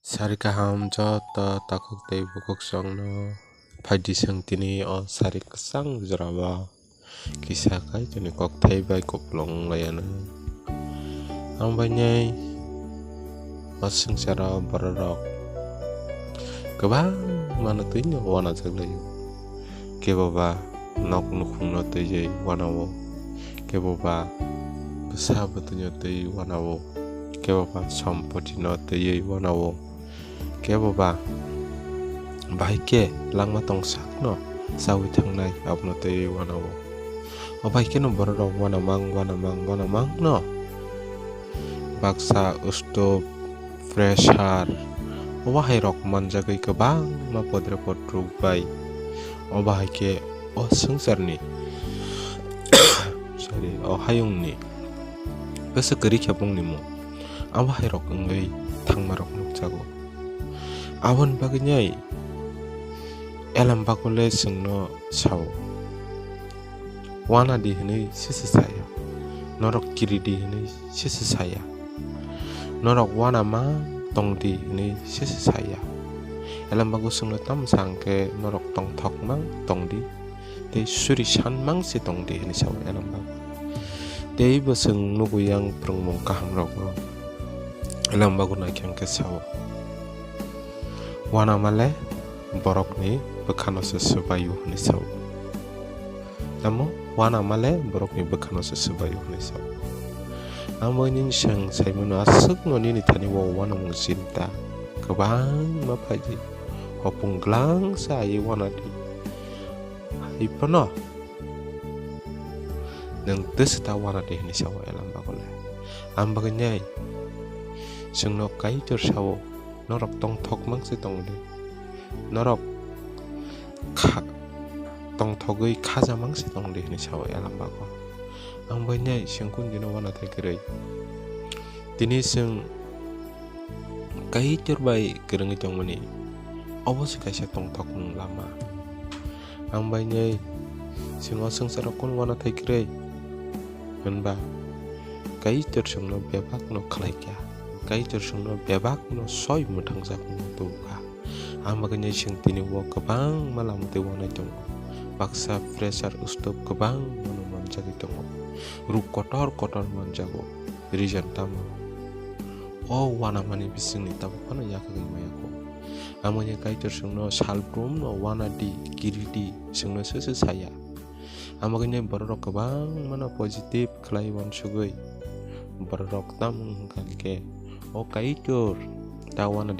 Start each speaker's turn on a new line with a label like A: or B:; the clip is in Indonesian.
A: Sari kaham cho ta takuk tei bukuk song no phaidi seng tini o sari kesang joraba kisa kai tini kok thai bai koplong layana ang bai nyai o sengsara borok gobang mana tuinyo wana jaglayo ke baba nok nukhung no tei wanawo ke baba besa betunyo tei wanawo ke baba sampoti no tei wanawo ke baba baike langma tongsak no sawi thangnai abno tei wanawo o baike no borok wanamang no baksa stove pressure o bahai rok manjagoi gobang ma podre podruk bai o baike o sengsarni o hayungni goso gori khebungni mung ang bahai rok ongoi thangmarok nukjago abon bagui nyai elam bakule sengno sao wana di hinui sisi saya norok kiri di hinui sisi saya norok wana ma tong di hinui sisi saya elam bagu sengno tam sangke norok tong thok mang tong di tei suri san mang si tong di hinui sao elam bagu tei bo seng nugu yang prungmung kaham rok no elam bagu nakyang ke sao wana male borok ni bekhano sesubayu ni sao namo wana male borok ni bekhano sesubayu ni sao amo ni sang saimano asuk no ni tani wo wana mung cinta gobang ma phaji hopung glang sa ai wana di ipono nang desta wana di ni sao elam bagole ambag nyai sengno kai tur sao norok tong thok mang si tong de norok tong thogoi khaja mang si tong de ni sao elam bago ang bai nyai sengkun dino wana thai grei tini seng kai tur bai gereng tong mani obos kaisa tong thok mung lama ang bai nyai singo sengsara kun wana thai grei menba kai tur sengno bebak no khlai kya kai tur sengno bebak no soi muthang jak tu ka ang baganya sing tini wo gobang malam te wana tong baksa pressure stove gobang mono manjagi tong ru kotor manjago rijan tamo o wana mani bising ni tabo kono yakagi mayako amanya kai tur sengno salbrum no wana di kiri di sengno sese saya amaganya borok gobang mana positif khlai wan sugoi borok tam kalke o kai tur tawana